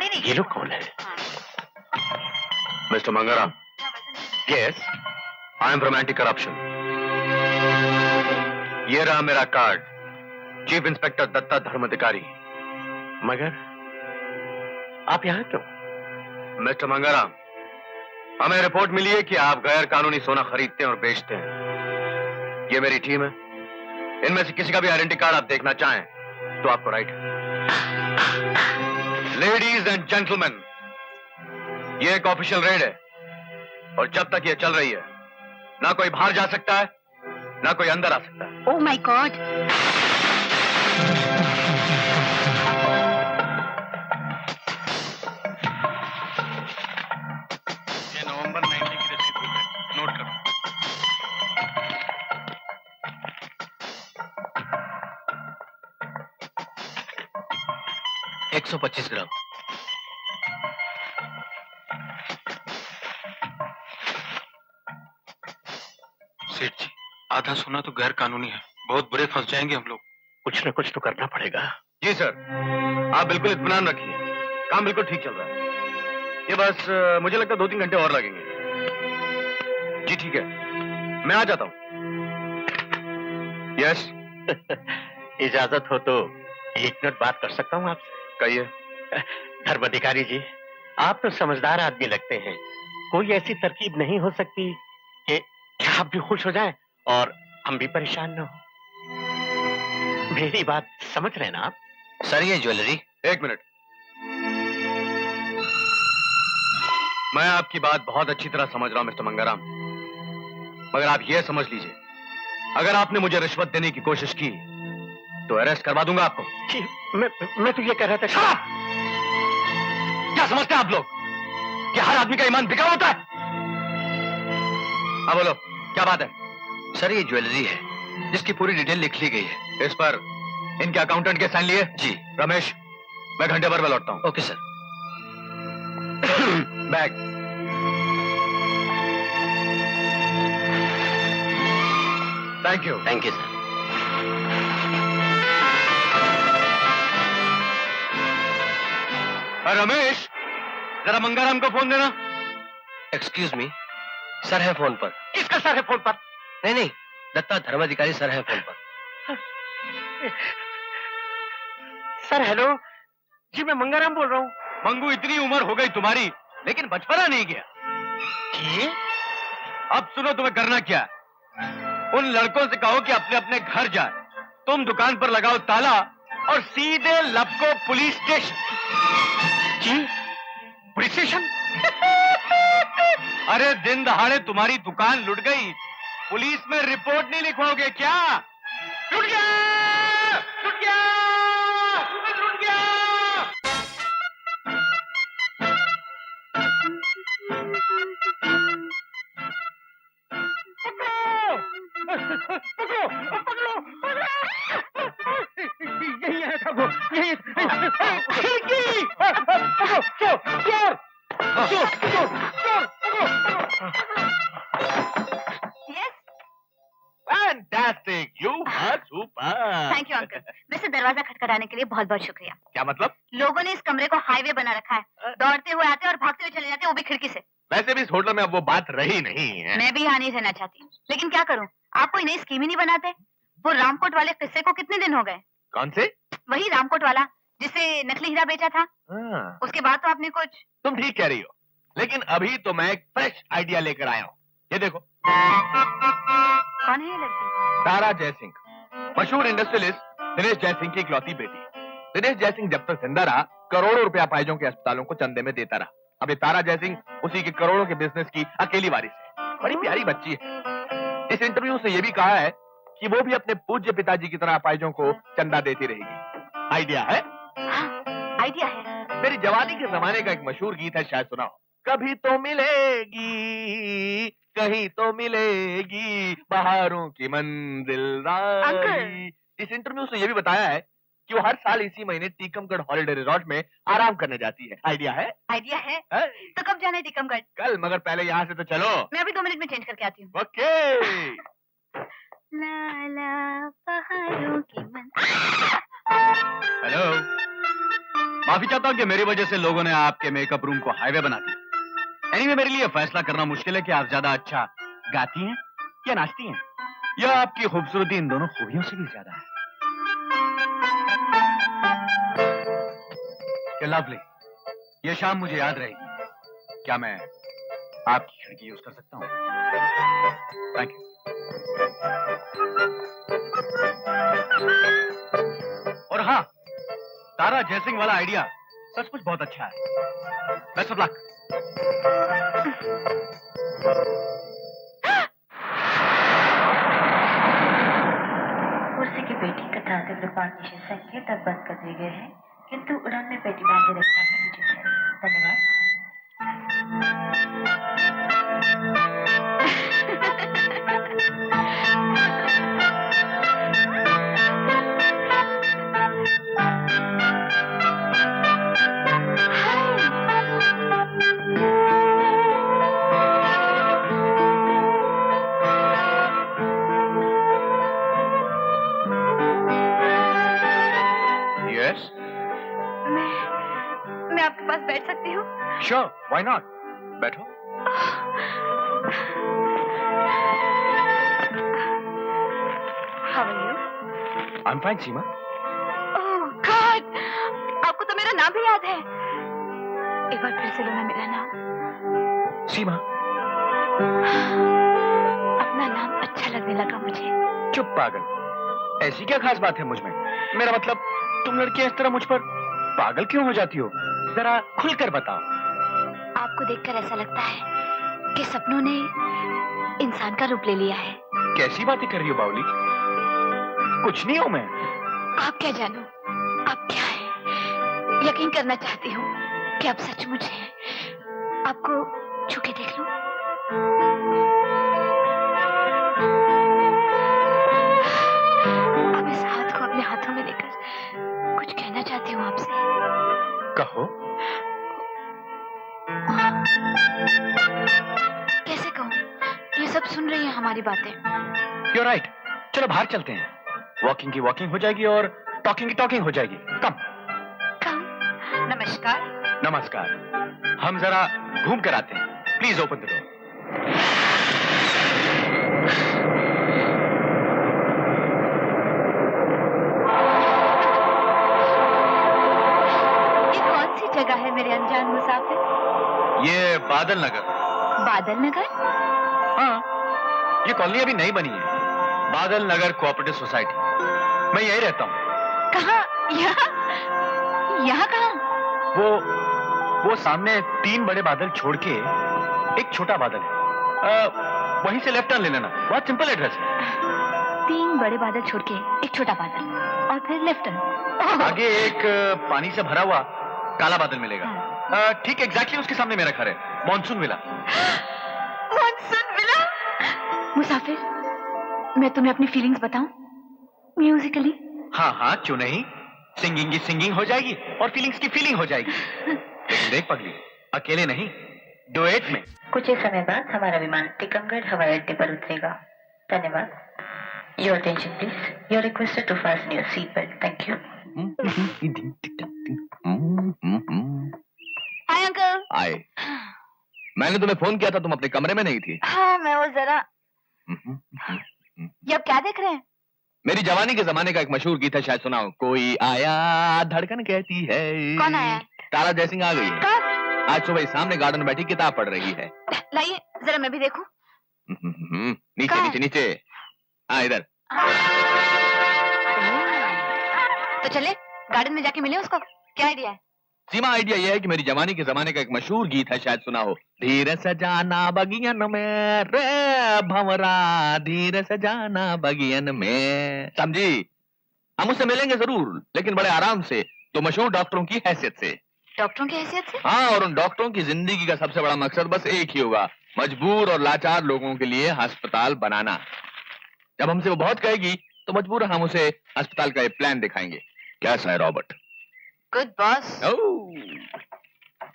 नहीं। ये लोग कौन है? Mister Mangaram. Yes, I am from anti corruption. ये रहा मेरा card, chief inspector Datta Dharmadhikari. मगर आप यहाँ क्यों? मिस्टर मंगाराम, हमें रिपोर्ट मिली है कि आप गैर कानूनी सोना खरीदते हैं और बेचते हैं। ये मेरी टीम है, इनमें से किसी का भी आइडेंटिटी कार्ड आप देखना चाहें तो आपको राइट है। लेडीज एंड जेंटलमैन, ये एक ऑफिशियल रेड है और जब तक ये चल रही है ना कोई बाहर जा सकता है ना कोई अंदर आ सकता है। Oh my God. ये नवंबर 90 की रसीद बुक है, नोट करो। $125 ग्राम। सेठ जी, आधा सोना तो गैर कानूनी है, बहुत बुरे फंस जाएंगे हम लोग। कुछ न कुछ तो करना पड़ेगा। जी सर, आप बिल्कुल इत्मीनान रखिए, काम बिल्कुल ठीक चल रहा है। ये बस मुझे लगता है 2-3 घंटे और लगेंगे। जी ठीक है, मैं आ जाता हूँ। यस। इजाजत हो तो 1 मिनट बात कर सकता हूँ आपसे? कहिए। धर्माधिकारी जी, आप तो समझदार आदमी लगते हैं। कोई ऐसी तरकीब नहीं हो सकती कि आप भी खुश हो जाएं और हम भी परेशान न हो? मेरी बात समझ रहे हैं ना आप? सर ये ज्वेलरी। 1 मिनट, मैं आपकी बात बहुत अच्छी तरह समझ रहा हूं मिस्टर मंगाराम, मगर आप ये समझ लीजिए, अगर आपने मुझे रिश्वत देने की कोशिश की तो अरेस्ट करवा दूंगा आपको। जी, मैं तो ये कह रहा था। क्या समझते हैं आप लोग कि हर आदमी का ईमान बिका होता है? हाँ बोलो, क्या बात है? सर ये ज्वेलरी है जिसकी पूरी डिटेल लिख ली गई है। इस पर इनके अकाउंटेंट के साइन लिए? जी। रमेश, मैं घंटे भर में लौटता हूँ। Okay sir. Bag. Thank you. Thank you sir. Ramesh, जरा मंगाराम को फोन देना। एक्सक्यूज मी, सर है फोन पर। किसका सर है फोन पर? नहीं, दत्ता धर्माधिकारी सर है फोन पर। सर हेलो जी, मैं मंगाराम बोल रहा हूँ। मंगू, इतनी उम्र हो गई तुम्हारी लेकिन बचपना नहीं गया। जी? अब सुनो, तुम्हें करना क्या है? उन लड़कों से कहो कि अपने अपने घर जाए, तुम दुकान पर लगाओ ताला और सीधे लपको पुलिस स्टेशन। जी? Police station? अरे दिन दहाड़े तुम्हारी दुकान लुट गई, पुलिस में रिपोर्ट नहीं लिखवाओगे क्या? लुट गया, लुट गया, लुट गया। पकड़ो, पकड़ो, पकड़ो। यही है था वो, यही। खिड़की! पकड़ो, चोर, चोर, चोर, चोर, चोर, पकड़ो। Yes, fantastic, you are super. Thank you uncle. वैसे दरवाजा खटखटाने के लिए बहुत बहुत शुक्रिया। क्या मतलब? लोगों ने इस कमरे को हाईवे बना रखा है, दौड़ते हुए आते और भागते हुए चले जाते, वो भी खिड़की से। वैसे भी इस होटल में अब वो बात रही नहीं है। मैं भी यहाँ नहीं रहना चाहती, लेकिन क्या करूँ, आप कोई नई स्कीम ही नहीं बनाते। वो रामकोट वाले किस्से को कितने दिन हो गए? कौन से? वही रामकोट वाला जिससे नकली हीरा बेचा था। उसके बाद तो आपने कुछ। तुम ठीक कह रही हो, लेकिन अभी तो मैं एक फ्रेश आइडिया लेकर आया हूँ। ये देखो। कौन है ये लड़की? तारा जयसिंह, मशहूर इंडस्ट्रियलिस्ट दिनेश जयसिंह की इकलौती बेटी। दिनेश जयसिंह जब तक जिंदा रहा करोड़ों रुपया पाइजों के अस्पतालों को चंदे में देता रहा। अब ये तारा जयसिंह उसी के करोड़ों के बिजनेस की अकेली वारिस है। बड़ी प्यारी बच्ची है। इस इंटरव्यू से ये भी कहा है कि वो भी अपने पूज्य पिताजी की तरह अपाहिजों को चंदा देती रहेगी। आइडिया है? आइडिया है। मेरी जवानी के जमाने का एक मशहूर गीत है, शायद सुना हो। कभी तो मिलेगी, कहीं तो मिलेगी, बहारों की मंजिल राही। इस इंटरव्यू से ये भी बताया है कि वो हर साल इसी महीने टीकमगढ़ हॉलिडे रिजॉर्ट में आराम करने जाती है। आइडिया है? आइडिया है। तो कब जाना है टीकमगढ़? कल, मगर पहले यहाँ से तो चलो। मैं अभी 2 मिनट में चेंज करके आती हूँ। ओके। लाला पहाड़ों की हेलो माफी चाहता हूँ कि मेरी वजह से लोगों ने आपके मेकअप रूम को हाईवे बना दिया। एनीवे मेरे लिए फैसला करना मुश्किल है कि आप ज्यादा अच्छा गाती हैं या नाचती हैं, या आपकी खूबसूरती इन दोनों खूबियों से भी ज्यादा है। लवली, ये शाम मुझे याद रहेगी। क्या मैं आपकी खिड़की यूज कर सकता हूँ? Thank you. और हाँ, तारा जयसिंह वाला आइडिया सचमुच बहुत अच्छा है। Best of luck. कुर्सी की पेटी तथा धूम्रपान निषेध संकेत अब बंद कर दिए गए हैं, किंतु उड़ान में पेटी बांधे रखना है उचित है। धन्यवाद। मैं आपके पास बैठ सकती हूँ? Sure, why not? बैठो। How are you? I'm fine, Seema. Oh God! आपको तो मेरा नाम भी याद है। एक बार फिर से लो ना मेरा नाम। सीमा। अपना नाम अच्छा लगने लगा मुझे। चुप पागल, ऐसी क्या खास बात है मुझ में? मेरा मतलब तुम लड़कियां इस तरह मुझ पर पागल क्यों हो जाती हो? जरा खुलकर बताओ। आपको देखकर ऐसा लगता है कि सपनों ने इंसान का रूप ले लिया है। कैसी बातें कर रही हो बावली? कुछ नहीं हूं मैं। आप क्या जानो, आप क्या है? यकीन करना चाहती हूँ कि आप सचमुच हैं। आपको छू के देख लूं? अब इस हाथ को अपने हाथों में लेकर कुछ कहना चाहती हूँ आपसे। कहो। कैसे कहूँ? ये सब सुन रही हैं हमारी बातें। You're right. चलो बाहर चलते हैं। वॉकिंग की वॉकिंग हो जाएगी और टॉकिंग की टॉकिंग हो जाएगी। कम। नमस्कार। नमस्कार। हम जरा घूम कर आते हैं। Please open the door. ये कौन सी जगह है मेरे अनजान मुसाफिर? ये बादल नगर। बादल नगर? हाँ, ये कॉलोनी अभी नई बनी है। बादल नगर कोऑपरेटिव सोसाइटी। मैं यही रहता हूँ। कहाँ? यहाँ कहाँ? वो सामने 3 बड़े बादल छोड़ के एक छोटा बादल है। वहीं से लेफ्ट टर्न ले लेना। बहुत सिंपल एड्रेस है। 3 बड़े बादल छोड़ के एक छोटा बादल और फिर लेफ्ट टर्न। आगे एक पानी से भरा हुआ काला बादल मिलेगा। हाँ। ठीक एग्जैक्टली उसके सामने मेरा घर है, मॉनसून विला। Monsoon villa? मुसाफिर, मैं तुम्हें अपनी फीलिंग्स बताऊं म्यूजिकली? हाँ हाँ, क्यों नहीं। सिंगिंग की सिंगिंग हो जाएगी और फीलिंग्स की फीलिंग हो जाएगी। लेकिन देख पगली, अकेले नहीं, डुएट में। कुछ ही समय बाद हमारा विमान टिकमगढ़ हवाई अड्डे पर उतरेगा। धन्यवाद। Your attention please. You're requested to fasten your seat belt. Thank you. Hi uncle. Hi. मैंने तुम्हें फोन किया था, तुम अपने कमरे में नहीं थी। हाँ, मैं वो जरा। ये आप क्या देख रहे हैं? मेरी जवानी के जमाने का एक मशहूर गीत है, शायद सुना हो। कोई आया धड़कन कहती है। कौन आया? तारा जयसिंह आ गई है। कब? आज सुबह सामने गार्डन में बैठी किताब पढ़ रही है। लाइए जरा मैं भी देखूं। नीचे नीचे नीचे। हाँ, इधर। तो चले गार्डन में जाके मिले उसको। क्या आइडिया है? सीमा, आइडिया यह है कि मेरी जवानी के जमाने का एक मशहूर गीत है, शायद सुना हो। धीरे से जाना बगियन में रे भंवरा, धीरे से जाना बगियन में। समझी? हम उससे मिलेंगे जरूर, लेकिन बड़े आराम से, तो मशहूर डॉक्टरों की हैसियत से। डॉक्टरों की हैसियत से? हाँ, और उन डॉक्टरों की जिंदगी का सबसे बड़ा मकसद बस एक ही होगा, मजबूर और लाचार लोगों के लिए अस्पताल बनाना। जब हमसे वो बहुत कहेगी तो मजबूर हम उसे अस्पताल का एक प्लान दिखाएंगे। कैसा है रॉबर्ट? Good boss.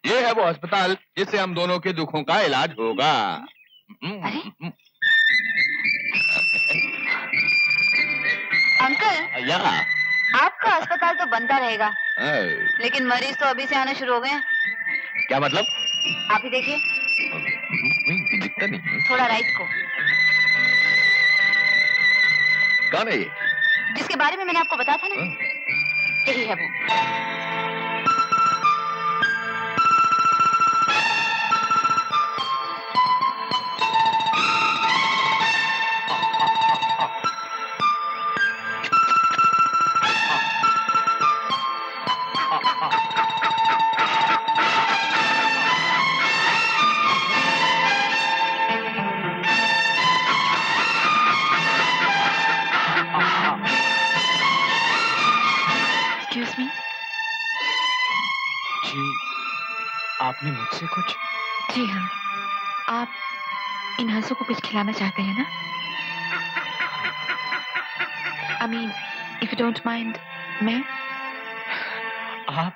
ये है वो अस्पताल जिससे हम दोनों के दुखों का इलाज होगा। अरे? अंकल, या आप आपका अस्पताल तो बनता रहेगा, लेकिन मरीज तो अभी से आना शुरू हो गए हैं। क्या मतलब? आप ही देखिए। नहीं, दिखता नहीं। थोड़ा राइट को। कौन है ये? जिसके बारे में मैंने आपको बताया था ना, यही है वो। आपने मुझसे कुछ? जी हाँ, आप इन हंसों को कुछ खिलाना चाहते हैं ना? I mean, if you don't mind, मैं? आप?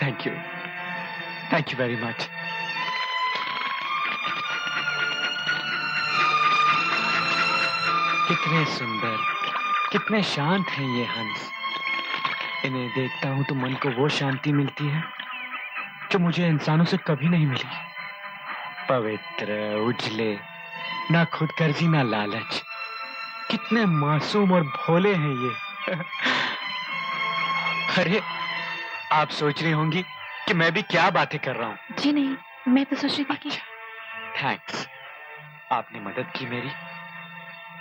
Thank you very much. कितने सुंदर, कितने शांत हैं ये हंस। इन्हें देखता हूं तो मन को वो शांति मिलती है जो मुझे इंसानों से कभी नहीं मिली। पवित्र, उजले, ना खुदगर्जी ना लालच। कितने मासूम और भोले हैं ये। अरे, आप सोच रही होंगी कि मैं भी क्या बातें कर रहा हूँ। जी नहीं, मैं तो सोच रही थी कि थैंक्स, आपने मदद की मेरी,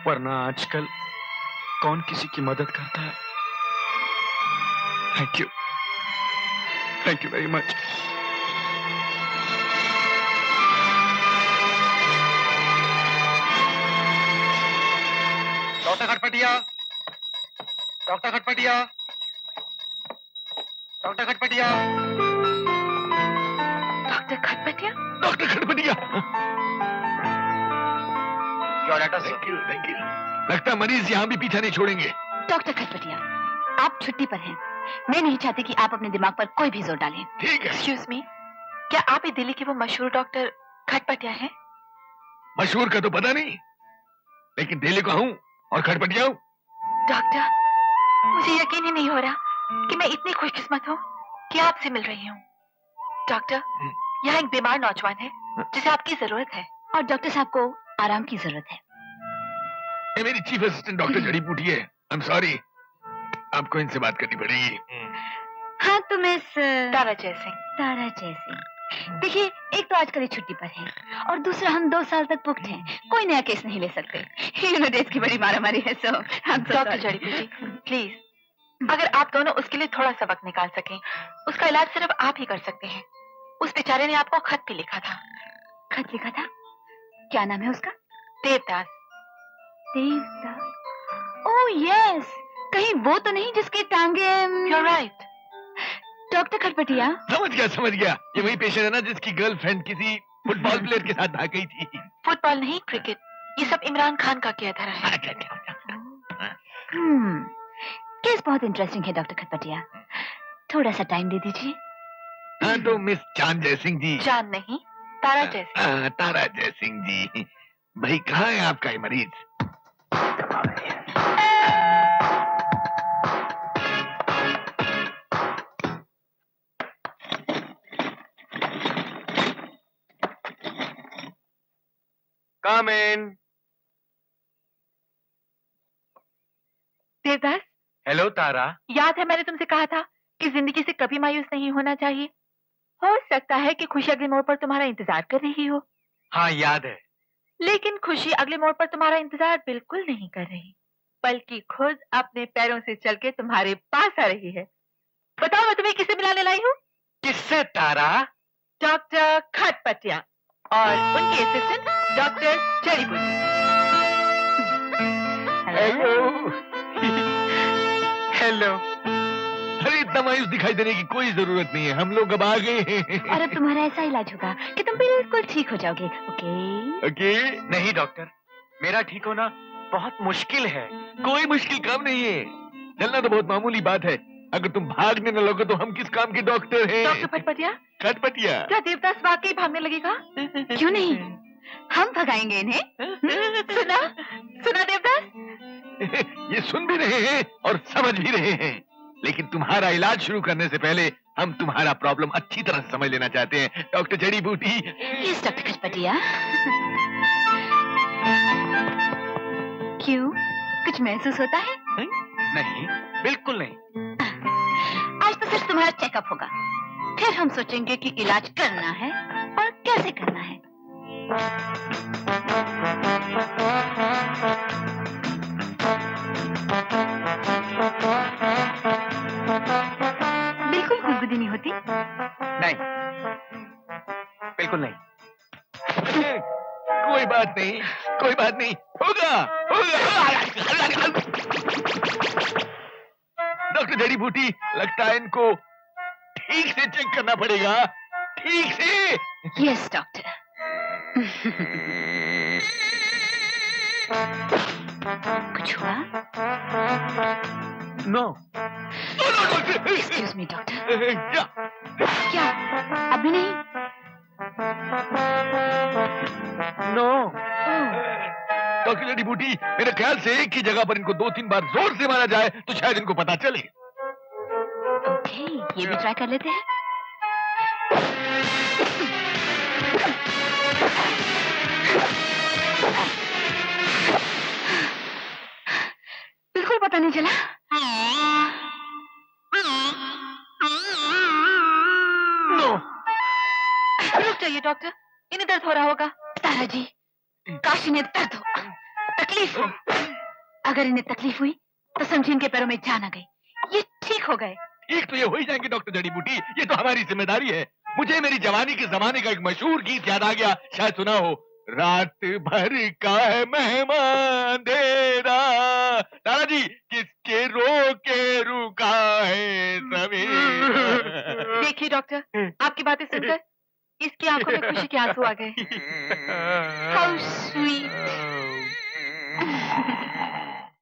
वरना आजकल कौन किसी की मदद करता है। Thank you very much. Doctor Khatpatia, doctor Khatpatia, doctor Khatpatia, doctor Khatpatia, doctor Khatpatia. Thank you. लगता है मरीज यहाँ भी पीछा नहीं छोड़ेंगे। डॉक्टर खटपटिया, आप छुट्टी पर हैं। मैं नहीं चाहती कि आप अपने दिमाग पर कोई भी जोर डालें। ठीक है। एक्सक्यूज मी, क्या आप ही दिल्ली के वो मशहूर डॉक्टर खटपटिया हैं? मशहूर का तो पता नहीं, लेकिन दिल्ली का हूँ और खटपटिया हूँ। डॉक्टर, मुझे यकीन ही नहीं हो रहा कि मैं इतनी खुशकिस्मत हूँ कि आपसे मिल रही हूँ। डॉक्टर, यहाँ एक बीमार नौजवान है जिसे आपकी जरूरत है, और डॉक्टर साहब को आराम की जरूरत है। ये मेरी चीफ असिस्टेंट डॉक्टर जड़ी बूटी है। आई एम सॉरी, आपको इनसे बात करनी पड़ेगी। हाँ तो मिस तारा जयसिंह। देखिए, एक तो आजकल ये छुट्टी पर है, और दूसरा हम 2 साल तक पुख्त हैं। कोई नया केस नहीं ले सकते। देश की बड़ी मारामारी है। सो डॉक्टर जड़ी बूटी, प्लीज, अगर आप दोनों उसके लिए थोड़ा सा वक्त निकाल सकें, उसका इलाज सिर्फ आप ही कर सकते हैं। उस बेचारे ने आपको खत भी लिखा था। खत लिखा था? क्या नाम है उसका? देवदास। ओह यस, कहीं वो तो नहीं जिसकी टांगे? You're right. डॉक्टर खटपटिया। समझ गया। ये वही पेशेंट है ना जिसकी गर्लफ्रेंड किसी फुटबॉल प्लेयर के साथ भाग गई थी। फुटबॉल नहीं, क्रिकेट। ये सब इमरान खान का किया धरा है। केस बहुत इंटरेस्टिंग है डॉक्टर खटपटिया, थोड़ा सा टाइम दे दीजिए। हाँ तो मिस चांद जयसिंह जी। चांद नहीं, तारा जयसिंह। तारा जयसिंह जी, भाई कहाँ है आपका ये मरीज? Come in. देवदास। हेलो तारा। याद है मैंने तुमसे कहा था कि जिंदगी से कभी मायूस नहीं होना चाहिए। हो सकता है कि खुशी अगले मोड़ पर तुम्हारा इंतजार कर रही हो। हाँ याद है। लेकिन खुशी अगले मोड़ पर तुम्हारा इंतजार बिल्कुल नहीं कर रही, बल्कि खुद अपने पैरों से चल के तुम्हारे पास आ रही है। बताओ मैं तुम्हें किससे मिलाने लाई हूँ? किससे तारा? डॉक्टर खटपटिया और उनकी असिस्टेंट डॉक्टर जड़ी बूटी। हेलो। अरे इतना मायूस दिखाई देने की कोई जरूरत नहीं है, हम लोग अब आ गए हैं। और अब तुम्हारा ऐसा इलाज होगा कि तुम बिल्कुल ठीक हो जाओगे। ओके? नहीं डॉक्टर, मेरा ठीक होना बहुत मुश्किल है। कोई मुश्किल काम नहीं है, चलना तो बहुत मामूली बात है। अगर तुम भागने न लगो तो हम किस काम के डॉक्टर हैं? डॉक्टर खटपटिया। खटपटिया। क्या देवदास वाकई भागने लगेगा? क्यों नहीं, हम भगाएंगे इन्हें। सुना देवदास? ये सुन भी रहे हैं और समझ भी रहे हैं। लेकिन तुम्हारा इलाज शुरू करने से पहले हम तुम्हारा प्रॉब्लम अच्छी तरह से समझ लेना चाहते हैं डॉक्टर जड़ी बूटी। यस डॉक्टर खचपटिया। क्यों, कुछ महसूस होता है? नहीं, बिल्कुल नहीं। आज तो सिर्फ तुम्हारा चेकअप होगा, फिर हम सोचेंगे कि इलाज करना है और कैसे करना है। बिल्कुल गुदगुदी नहीं होती? नहीं, बिल्कुल नहीं। कोई बात नहीं, कोई बात नहीं, होगा, होगा। डॉक्टर जड़ी बूटी, लगता है इनको ठीक से चेक करना पड़ेगा, ठीक से। Yes doctor. कुछ हुआ? नो। Excuse me doctor. क्या अभी नहीं? नो। डॉक्टर जड़ी बूटी, मेरे ख्याल से एक ही जगह पर इनको 2-3 बार जोर से मारा जाए तो शायद इनको पता चले। ओके, ये भी ट्राई कर लेते हैं। बिल्कुल पता नहीं चला। नो। रुक जाइए डॉक्टर, इन्हें दर्द हो रहा होगा। तारा जी, काश इन्हें दर्द हो, तकलीफ हो। अगर इन्हें तकलीफ हुई तो समझिए इनके पैरों में जान आ गई, ये ठीक हो गए। ठीक तो ये हो ही जाएंगे डॉक्टर जड़ी बूटी, ये तो हमारी जिम्मेदारी है। मुझे मेरी जवानी के जमाने का एक मशहूर गीत याद आ गया, शायद सुना हो। रात भर का है मेहमान देरा, तारा जी किसके रोके रुका है सवेरा। देखिए डॉक्टर, आपकी बातें सुनकर इसकी आंखों में खुशी के आंसू आ गए। हाउ